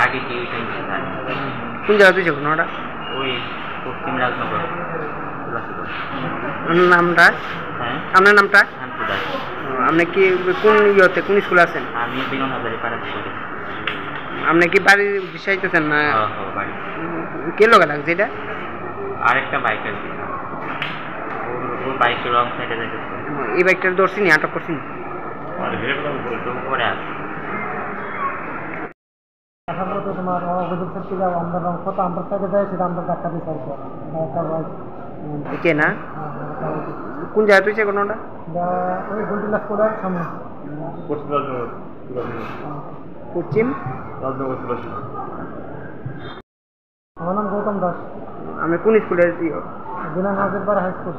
আগে কি ওইটা জানি। কোন জায়গা তুই ঘটনাটা? ওই পশ্চিম রাজনগর নামটা? হ্যাঁ আপনার নামটা? শান্তু দাস। আপনি কি কোন ইয়েতে কোন স্কুলে আছেন? আমি বিনোদ হাজারি পাড়া স্কুলে। আপনি কি বাড়ির বিষাইতেছেন না? বাড়ি কে লোক লাগছে এটা? আরেকটা বাইক আর কি, ওর বাইকের রং সাইডে যাইতেছে। এই বাইকটা ধরছি নি, আটক করছি নি? পরে আছে তোমার অভিযোগ থেকে আমরা কত আমরা থেকে যাই সেটা আমরা দেখা দিচ্ছি কে না? কোন জায়গা তুই কোনটা? ওই গুলটিলা স্কুলের সামনে পশ্চিম আমার নাম গৌতম দাস। আমি কোন স্কুলে? বিনা নাজিরপাড়া হাই স্কুল।